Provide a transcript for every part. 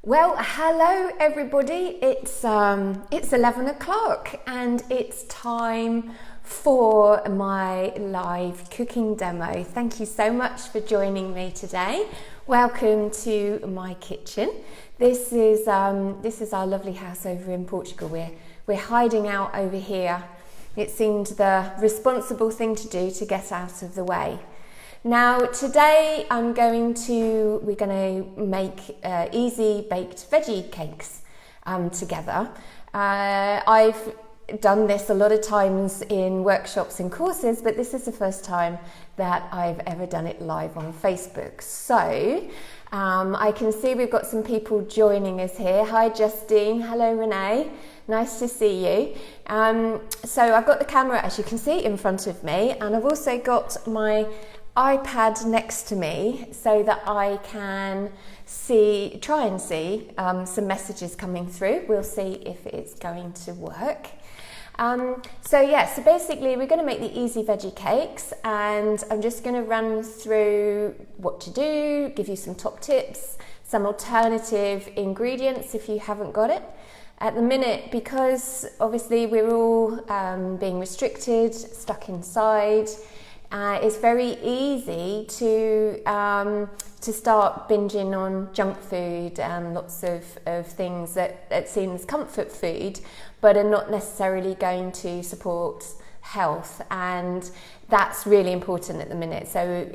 Well, hello everybody. It's 11 o'clock and it's time for my live cooking demo. Thank you so much for joining me today. Welcome to my kitchen. This is our lovely house over in Portugal. We're hiding out over here. It seemed the responsible thing to do to get out of the way. Now today we're going to make easy baked veggie cakes together. I've done this a lot of times in workshops and courses, but this is the first time that I've ever done it live on Facebook. So I can see we've got some people joining us here. Hi Justine, hello Renee, nice to see you. So I've got the camera, as you can see, in front of me, and I've also got my iPad next to me so that I can try and see some messages coming through. We'll see if it's going to work. So basically we're going to make the easy veggie cakes, and I'm just going to run through what to do, give you some top tips, some alternative ingredients if you haven't got it. At the minute, because obviously we're all being restricted, stuck inside, it's very easy to start binging on junk food and lots of things that seem as comfort food, but are not necessarily going to support health, and that's really important at the minute. So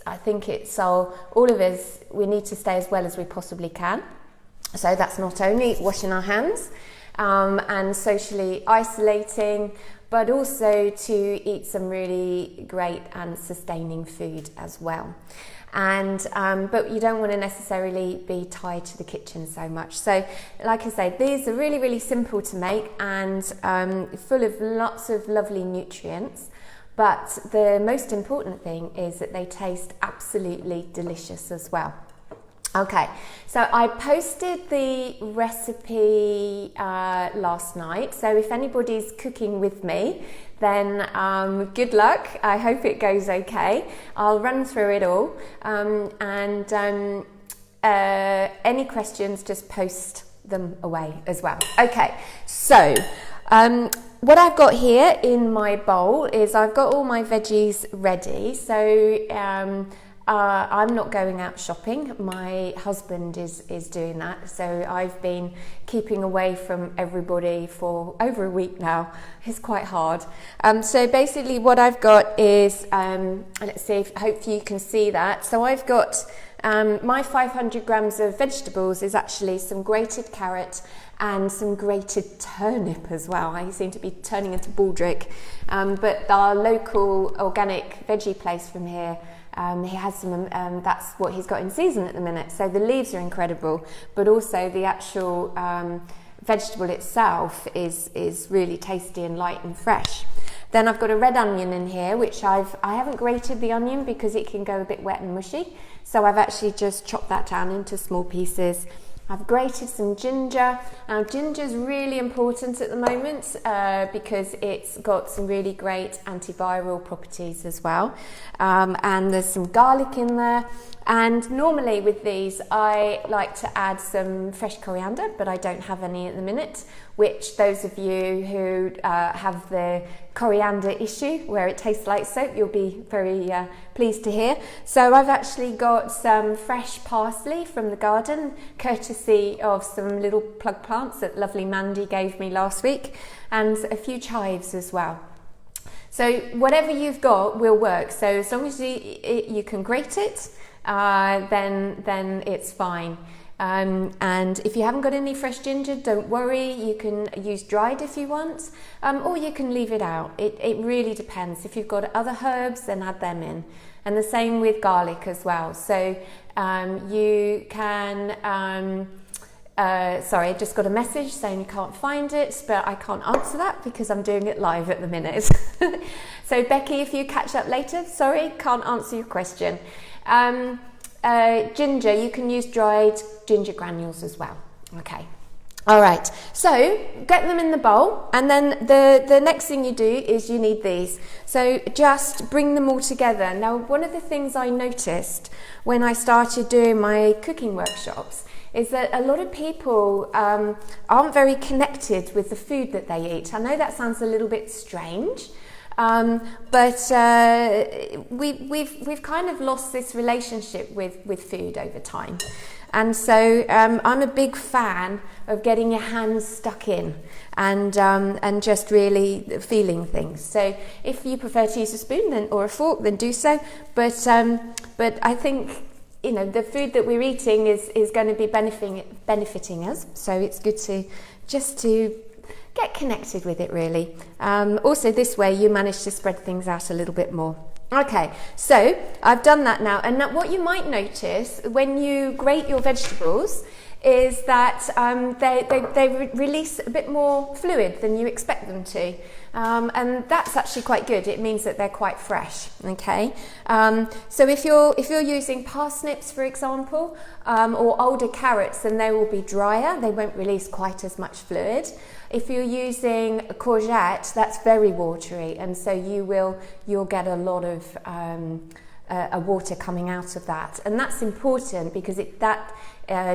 I think all of us, we need to stay as well as we possibly can. So that's not only washing our hands and socially isolating, but also to eat some really great and sustaining food as well. And but you don't want to necessarily be tied to the kitchen so much. So like I say, these are really, really simple to make and full of lots of lovely nutrients. But the most important thing is that they taste absolutely delicious as well. Okay, so I posted the recipe last night, so if anybody's cooking with me, then good luck. I hope it goes okay. I'll run through it all, and any questions, just post them away as well. Okay, so what I've got here in my bowl is I've got all my veggies ready. So I'm not going out shopping. My husband is doing that. So I've been keeping away from everybody for over a week now. It's quite hard. So basically what I've got is, let's see, hopefully you can see that. So I've got my 500 grams of vegetables is actually some grated carrot and some grated turnip as well. I seem to be turning into baldrick. But our local organic veggie place from here, he has some, that's what he's got in season at the minute. So the leaves are incredible, but also the actual vegetable itself is really tasty and light and fresh. Then I've got a red onion in here, which I haven't grated the onion because it can go a bit wet and mushy. So I've actually just chopped that down into small pieces. I've grated some ginger. Now ginger is really important at the moment because it's got some really great antiviral properties as well. And there's some garlic in there. And normally with these, I like to add some fresh coriander, but I don't have any at the minute, which those of you who have the coriander issue where it tastes like soap, you'll be very pleased to hear. So I've actually got some fresh parsley from the garden, courtesy of some little plug plants that lovely Mandy gave me last week, and a few chives as well. So whatever you've got will work. So as long as you can grate it, then it's fine. And if you haven't got any fresh ginger, don't worry, you can use dried if you want, or you can leave it out. It really depends. If you've got other herbs, then add them in. And the same with garlic as well. So you can, sorry, I just got a message saying you can't find it, but I can't answer that because I'm doing it live at the minute. So Becky, if you catch up later, sorry, can't answer your question. Ginger, you can use dried ginger granules as well. Okay, All right, so get them in the bowl, and then the next thing you do is you need these. So just bring them all together. Now, one of the things I noticed when I started doing my cooking workshops is that a lot of people aren't very connected with the food that they eat. I know that sounds a little bit strange, but we've kind of lost this relationship with food over time. And so I'm a big fan of getting your hands stuck in and just really feeling things. So if you prefer to use a spoon or a fork, then do so. But I think, you know, the food that we're eating is going to be benefiting us. So it's good to get connected with it, really. Also, this way you manage to spread things out a little bit more. Okay, so I've done that now, and now what you might notice when you grate your vegetables is that they release a bit more fluid than you expect them to, and that's actually quite good. It means that they're quite fresh. Okay, so if you're using parsnips, for example, or older carrots, then they will be drier. They won't release quite as much fluid. If you're using a courgette, that's very watery, and so you'll get a lot of water coming out of that, and that's important because that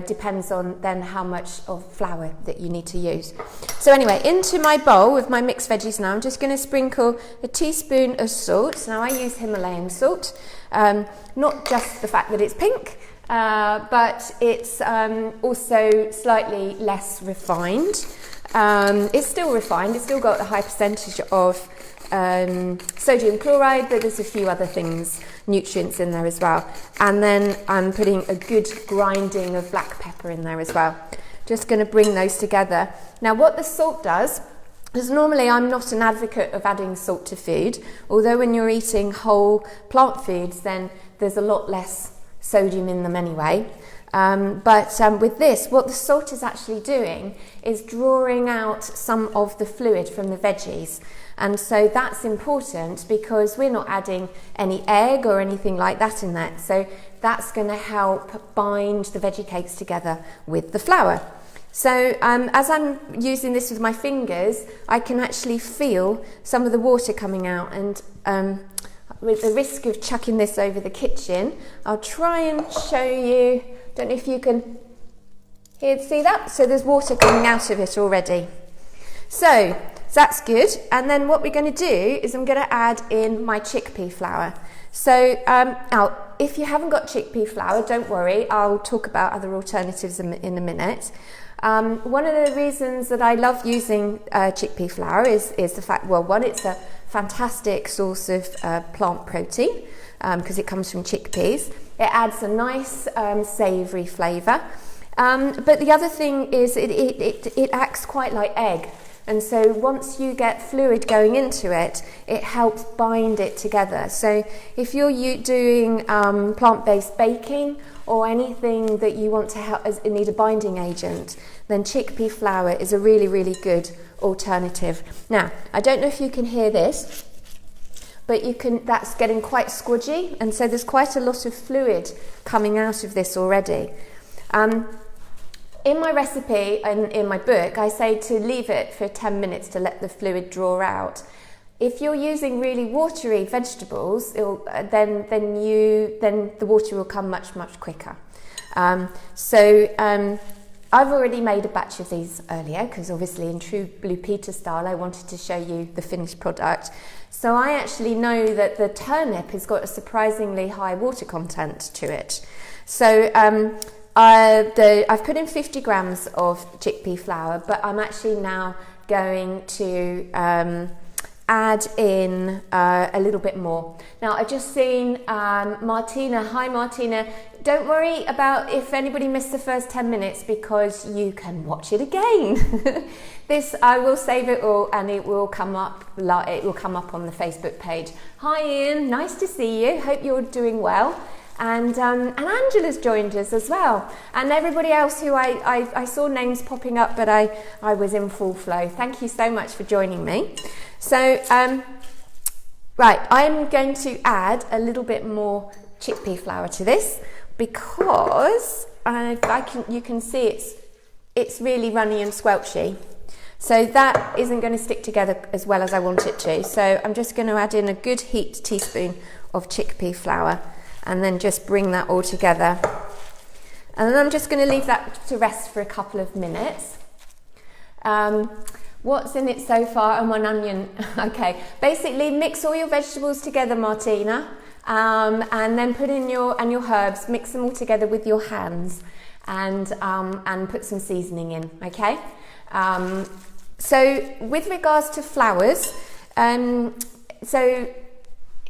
depends on then how much of flour that you need to use. So anyway, into my bowl with my mixed veggies now, I'm just going to sprinkle a teaspoon of salt. Now I use Himalayan salt, not just the fact that it's pink, but it's also slightly less refined. It's still refined, it's still got a high percentage of sodium chloride, but there's a few other things, nutrients in there as well. And then I'm putting a good grinding of black pepper in there as well. Just going to bring those together. Now what the salt does, because normally I'm not an advocate of adding salt to food, although when you're eating whole plant foods then there's a lot less sodium in them anyway. But with this, what the salt is actually doing is drawing out some of the fluid from the veggies. And so that's important because we're not adding any egg or anything like that in that. So that's going to help bind the veggie cakes together with the flour. So as I'm using this with my fingers, I can actually feel some of the water coming out, and with the risk of chucking this over the kitchen, I'll try and show you. Don't know if you can see that. So there's water coming out of it already. So that's good. And then what we're going to do is I'm going to add in my chickpea flour. So now, if you haven't got chickpea flour, don't worry. I'll talk about other alternatives in a minute. One of the reasons that I love using chickpea flour is the fact, well, one, it's a fantastic source of plant protein because it comes from chickpeas. It adds a nice savoury flavour. But the other thing is it acts quite like egg. And so once you get fluid going into it, it helps bind it together. So if you're doing plant-based baking or anything that you want to help need a binding agent, then chickpea flour is a really, really good alternative. Now, I don't know if you can hear this, but that's getting quite squidgy, and so there's quite a lot of fluid coming out of this already. In my recipe and in my book, I say to leave it for 10 minutes to let the fluid draw out. If you're using really watery vegetables, then the water will come much, much quicker. I've already made a batch of these earlier because obviously in true Blue Peter style I wanted to show you the finished product. So I actually know that the turnip has got a surprisingly high water content to it. So I've put in 50 grams of chickpea flour, but I'm actually now going to add in a little bit more. Now I've just seen Martina. Hi Martina. Don't worry about if anybody missed the first 10 minutes because you can watch it again. I will save it all and it will come up on the Facebook page. Hi Ian, nice to see you. Hope you're doing well. And Angela's joined us as well. And everybody else who I saw names popping up, but I was in full flow. Thank you so much for joining me. So, right, I'm going to add a little bit more chickpea flour to this because you can see it's really runny and squelchy. So that isn't going to stick together as well as I want it to. So I'm just going to add in a good heaped teaspoon of chickpea flour and then just bring that all together. And then I'm just going to leave that to rest for a couple of minutes. What's in it so far? And 1 onion. Okay, basically mix all your vegetables together, Martina, and then put in your herbs, mix them all together with your hands, and put some seasoning in, okay? So with regards to flours, so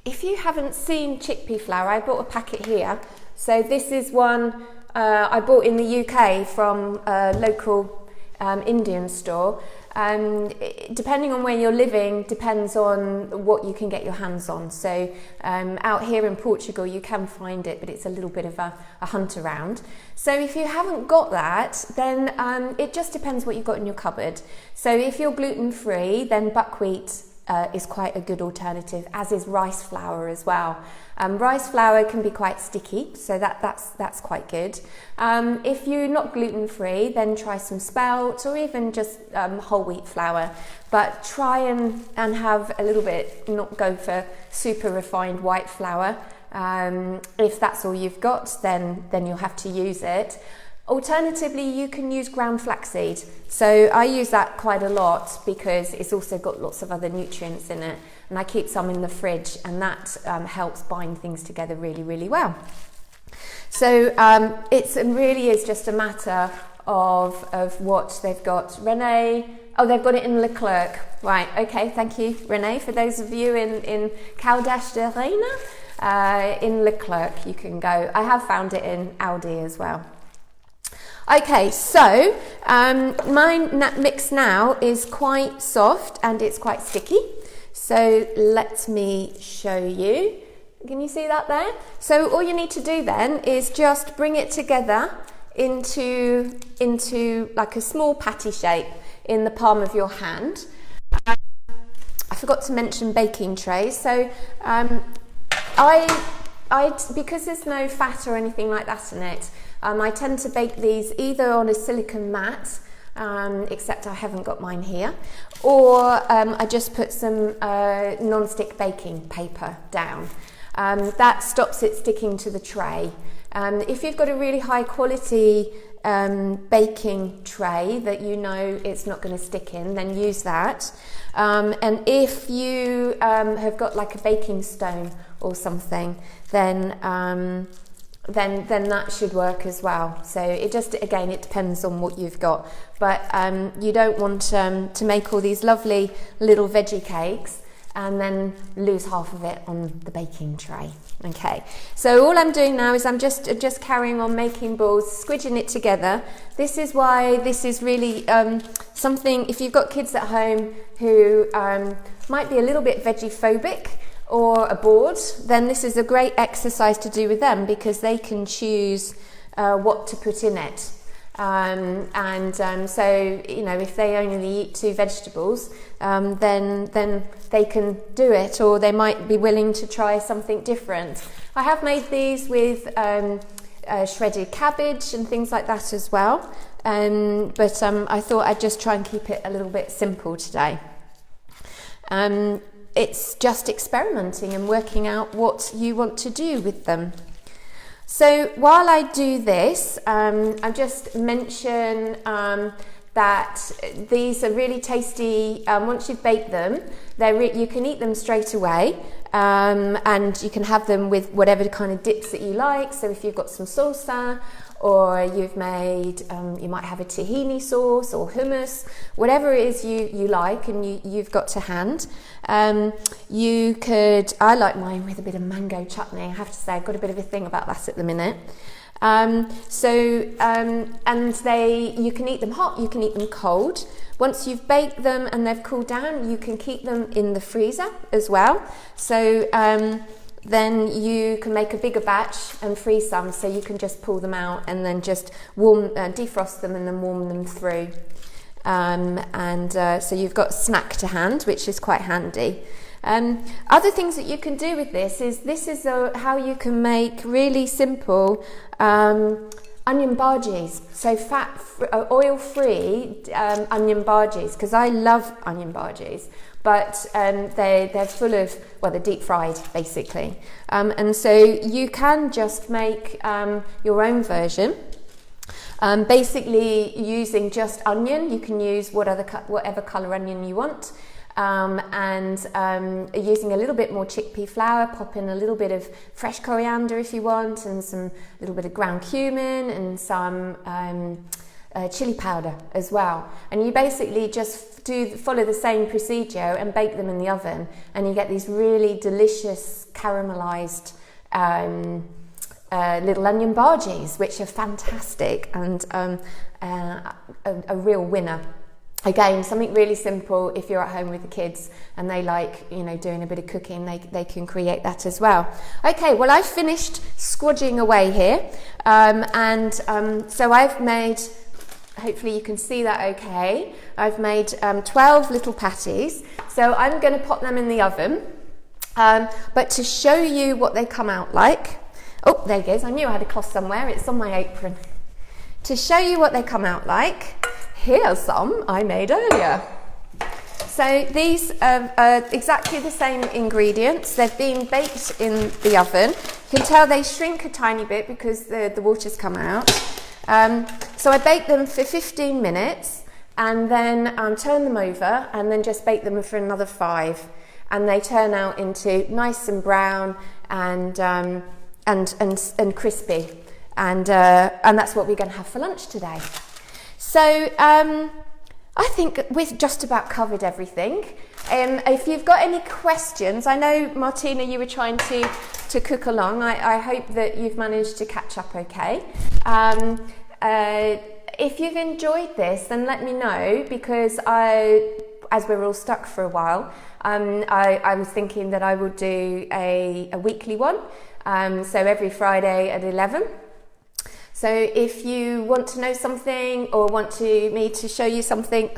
if you haven't seen chickpea flour, I bought a packet here. So this is one I bought in the UK from a local Indian store. Depending on where you're living, depends on what you can get your hands on. So out here in Portugal you can find it, but it's a little bit of a hunt around. So if you haven't got that, then it just depends what you've got in your cupboard. So if you're gluten-free, then buckwheat is quite a good alternative, as is rice flour as well. Rice flour can be quite sticky, so that's quite good. If you're not gluten-free, then try some spelt or even just whole wheat flour. But try and have a little bit, not go for super refined white flour. If that's all you've got, then you'll have to use it. Alternatively, you can use ground flaxseed. So I use that quite a lot because it's also got lots of other nutrients in it. And I keep some in the fridge, and that helps bind things together really, really well. So it really is just a matter of what they've got. Renee, oh, they've got it in Leclerc. Right, okay, thank you, Renee. For those of you in Caldas de Reina, in Leclerc you can go. I have found it in Aldi as well. Okay, so my mix now is quite soft and it's quite sticky. So let me show you. Can you see that there? So all you need to do then is just bring it together into like a small patty shape in the palm of your hand. I forgot to mention baking trays. So because there's no fat or anything like that in it, I tend to bake these either on a silicone mat, except I haven't got mine here, or I just put some non-stick baking paper down. That stops it sticking to the tray. If you've got a really high quality baking tray that you know it's not going to stick in, then use that. And if you have got like a baking stone or something, then that should work as well. So it just, again, it depends on what you've got. But you don't want to make all these lovely little veggie cakes and then lose half of it on the baking tray. Okay, so all I'm doing now is I'm just carrying on making balls, squidging it together. This is why this is really something, if you've got kids at home who might be a little bit veggie phobic or bored, then this is a great exercise to do with them, because they can choose what to put in it. So, you know, if they only eat 2 vegetables, then they can do it, or they might be willing to try something different. I have made these with shredded cabbage and things like that as well, but I thought I'd just try and keep it a little bit simple today. It's just experimenting and working out what you want to do with them. So while I do this, I just mention that these are really tasty. Once you've baked them, you can eat them straight away, and you can have them with whatever kind of dips that you like. So if you've got some salsa, or you've made, you might have a tahini sauce or hummus, whatever it is you like and you've got to hand. You could, I like mine with a bit of mango chutney. I have to say, I've got a bit of a thing about that at the minute. And you can eat them hot, you can eat them cold. Once you've baked them and they've cooled down, you can keep them in the freezer as well. So then you can make a bigger batch and freeze some, so you can just pull them out and then just defrost them and then warm them through. So you've got snack to hand, which is quite handy. Other things that you can do with this is how you can make really simple onion bhajis, so oil-free onion bhajis, because I love onion bhajis, but they're full of, well, they're deep fried basically, and so you can just make your own version. Basically using just onion. You can use whatever colour onion you want, and using a little bit more chickpea flour, pop in a little bit of fresh coriander if you want, and a little bit of ground cumin, and some chili powder as well. And you basically just follow the same procedure and bake them in the oven, and you get these really delicious caramelised little onion bhajis, which are fantastic and a real winner. Again, something really simple. If you're at home with the kids and they like, doing a bit of cooking, they can create that as well. Okay, well, I've finished squodging away here, so I've made, hopefully you can see that okay, I've made 12 little patties, so I'm going to pop them in the oven, but to show you what they come out like, oh, there it is. I knew I had a cloth somewhere. It's on my apron. To show you what they come out like, here's some I made earlier. So these are exactly the same ingredients. They've been baked in the oven. You can tell they shrink a tiny bit because the water's come out. So I baked them for 15 minutes and then turn them over and then just bake them for another 5. And they turn out into nice and brown and crispy, and that's what we're going to have for lunch today. So I think we've just about covered everything. If you've got any questions, I know Martina, you were trying to cook along. I hope that you've managed to catch up okay. If you've enjoyed this, then let me know, because as we're all stuck for a while, I was thinking that I would do a weekly one. So every Friday at 11. So if you want to know something or want me to show you something,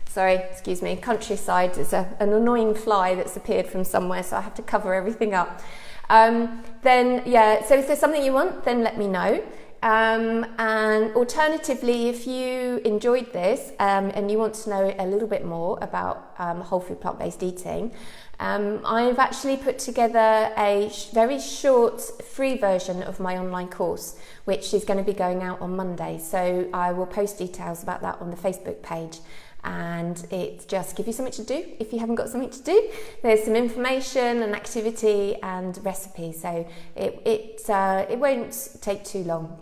sorry, excuse me, countryside, there's an annoying fly that's appeared from somewhere, so I have to cover everything up. Then yeah, so if there's something you want, then let me know. And alternatively, if you enjoyed this and you want to know a little bit more about whole food plant-based eating, I've actually put together a very short free version of my online course, which is going to be going out on Monday. So I will post details about that on the Facebook page. And it just gives you something to do if you haven't got something to do. There's some information and activity and recipe, so it won't take too long.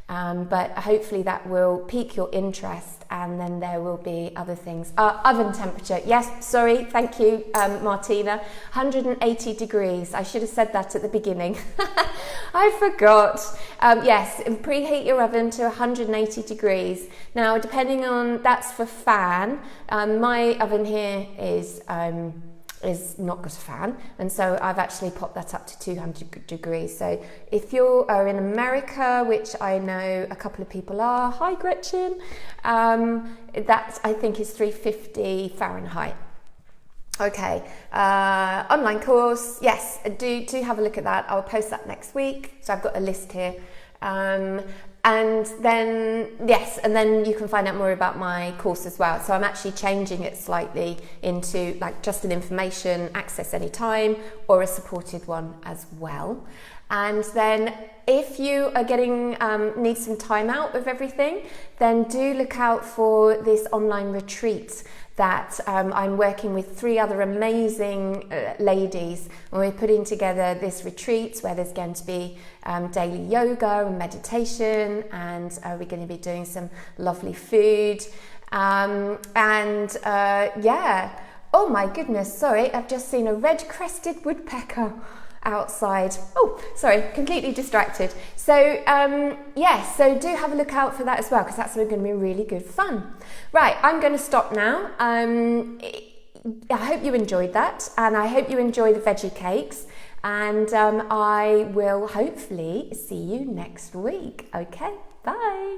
But hopefully that will pique your interest, and then there will be other things. Oven temperature, yes, sorry, thank you, Martina. 180 degrees, I should have said that at the beginning. I forgot. Yes, preheat your oven to 180 degrees. Now, depending on, that's for fan. My oven here is not got a fan, and so I've actually popped that up to 200 degrees. So if you are in America, which I know a couple of people are, hi Gretchen, that I think is 350 Fahrenheit. Okay, online course, yes, do have a look at that. I'll post that next week, so I've got a list here. And then, yes, and then you can find out more about my course as well. So I'm actually changing it slightly into like just an information, access anytime, or a supported one as well. And then if you are need some time out of everything, then do look out for this online retreat that I'm working with 3 other amazing ladies, and we're putting together this retreat where there's going to be daily yoga and meditation, and we're going to be doing some lovely food, yeah, oh my goodness, sorry, I've just seen a red-crested woodpecker outside. Oh, sorry, completely distracted. So yes, so do have a look out for that as well, because that's going to be really good fun. Right, I'm going to stop now. I hope you enjoyed that, and I hope you enjoy the veggie cakes, and I will hopefully see you next week. Okay, bye.